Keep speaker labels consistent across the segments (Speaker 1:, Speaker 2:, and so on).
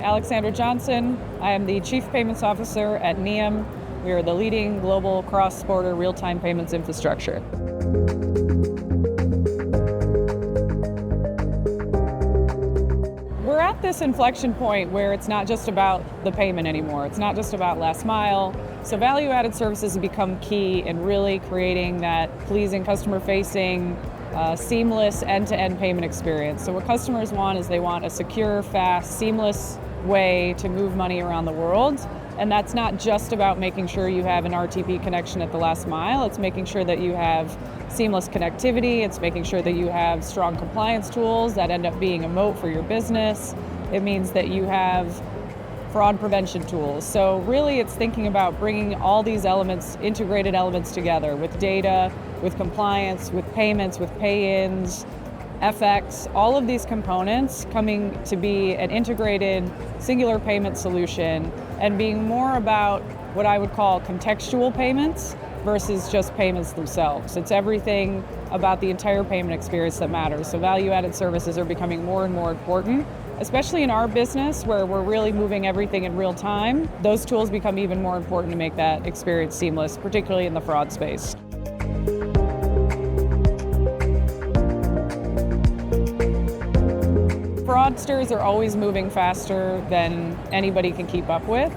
Speaker 1: Alexandra Johnson. I am the Chief Payments Officer at Nium. We are the leading global cross-border real-time payments infrastructure. We're at this inflection point where it's not just about the payment anymore. It's not just about last mile. So value-added services have become key in really creating that pleasing customer-facing, seamless end-to-end payment experience. So what customers want is they want a secure, fast, seamless way to move money around the world. And that's not just about making sure you have an RTP connection at the last mile. It's making sure that you have seamless connectivity. It's making sure that you have strong compliance tools that end up being a moat for your business. It means that you have fraud prevention tools. So really it's thinking about bringing all these elements, integrated elements together with data, with compliance, with payments, with pay-ins, FX, all of these components coming to be an integrated singular payment solution and being more about what I would call contextual payments versus just payments themselves. It's everything about the entire payment experience that matters. So value-added services are becoming more and more important, especially in our business where we're really moving everything in real time. Those tools become even more important to make that experience seamless, particularly in the fraud space. Fraudsters are always moving faster than anybody can keep up with.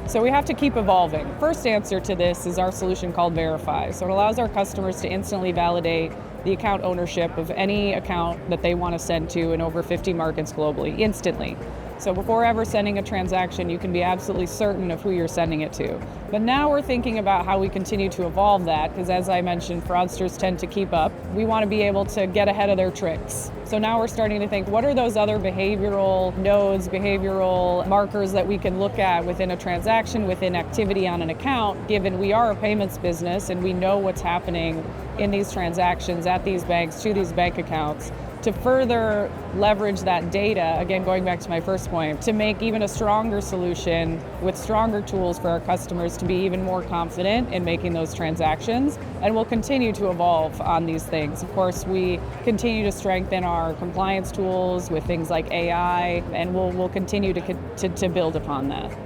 Speaker 1: So we have to keep evolving. First answer to this is our solution called Verify. So it allows our customers to instantly validate the account ownership of any account that they want to send to in over 50 markets globally, instantly. So before ever sending a transaction, you can be absolutely certain of who you're sending it to. But now we're thinking about how we continue to evolve that, because as I mentioned, fraudsters tend to keep up. We want to be able to get ahead of their tricks. So now we're starting to think, what are those other behavioral nodes, behavioral markers that we can look at within a transaction, within activity on an account, given we are a payments business and we know what's happening in these transactions at these banks, to these bank accounts, to further leverage that data, again, going back to my first point, to make even a stronger solution with stronger tools for our customers to be even more confident in making those transactions. And we'll continue to evolve on these things. Of course, we continue to strengthen our compliance tools with things like AI, and we'll continue to build upon that.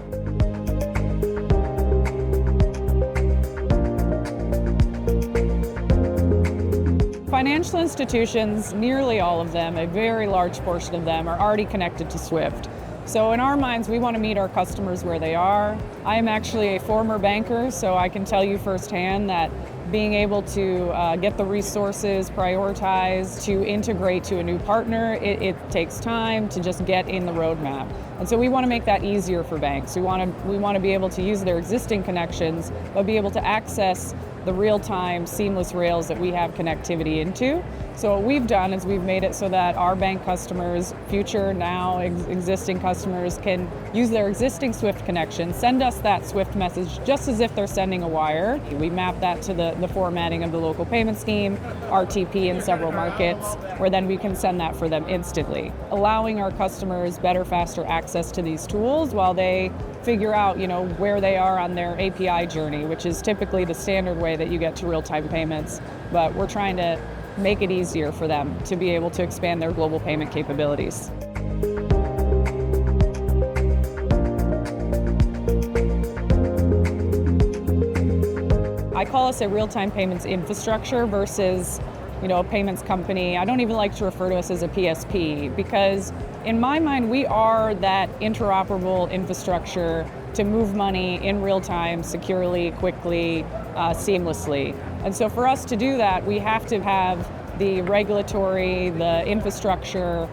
Speaker 1: Financial institutions, nearly all of them, a very large portion of them, are already connected to SWIFT. So in our minds, we want to meet our customers where they are. I am actually a former banker, so I can tell you firsthand that being able to get the resources prioritized to integrate to a new partner, it takes time to just get in the roadmap. And so we want to make that easier for banks. We want to be able to use their existing connections, but be able to access the real-time seamless rails that we have connectivity into. So what we've done is we've made it so that our bank customers, future, now, existing customers can use their existing SWIFT connection, send us that SWIFT message just as if they're sending a wire. We map that to the formatting of the local payment scheme, RTP in several markets, where then we can send that for them instantly, allowing our customers better, faster access to these tools while they figure out, where they are on their API journey, which is typically the standard way that you get to real-time payments. But we're trying to make it easier for them to be able to expand their global payment capabilities. I call us a real-time payments infrastructure versus a payments company. I don't even like to refer to us as a PSP because in my mind, we are that interoperable infrastructure to move money in real time, securely, quickly, seamlessly. And so for us to do that, we have to have the regulatory, the infrastructure,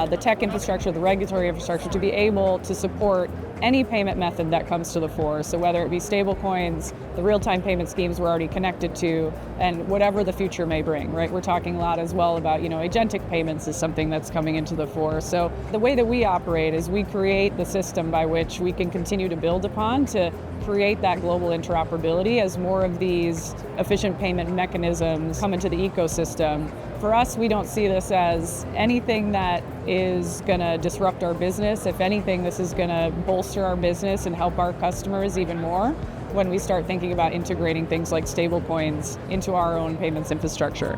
Speaker 1: the tech infrastructure, the regulatory infrastructure to be able to support any payment method that comes to the fore. So whether it be stablecoins, the real-time payment schemes we're already connected to, and whatever the future may bring, right? We're talking a lot as well about, agentic payments is something that's coming into the fore. So the way that we operate is we create the system by which we can continue to build upon to create that global interoperability as more of these efficient payment mechanisms come into the ecosystem. For us, we don't see this as anything that is going to disrupt our business. If anything, this is going to bolster our business and help our customers even more when we start thinking about integrating things like stablecoins into our own payments infrastructure.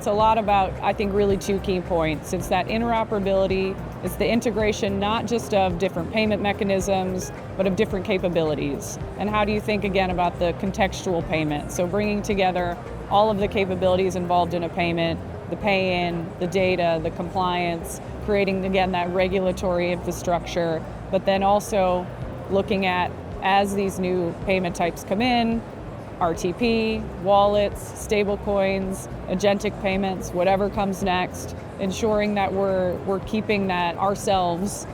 Speaker 1: it's a lot about, I think, really two key points. It's that interoperability, it's the integration not just of different payment mechanisms, but of different capabilities. And how do you think, again, about the contextual payment? So bringing together all of the capabilities involved in a payment, the pay-in, the data, the compliance, creating, again, that regulatory infrastructure, but then also looking at, as these new payment types come in, RTP, wallets, stablecoins, agentic payments, whatever comes next, ensuring that we're keeping that ourselves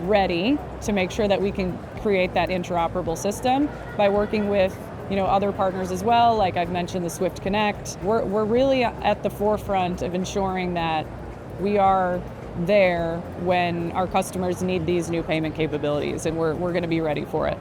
Speaker 1: ready to make sure that we can create that interoperable system by working with other partners as well. Like I've mentioned, the Swift Connect. We're really at the forefront of ensuring that we are there when our customers need these new payment capabilities, and we're going to be ready for it.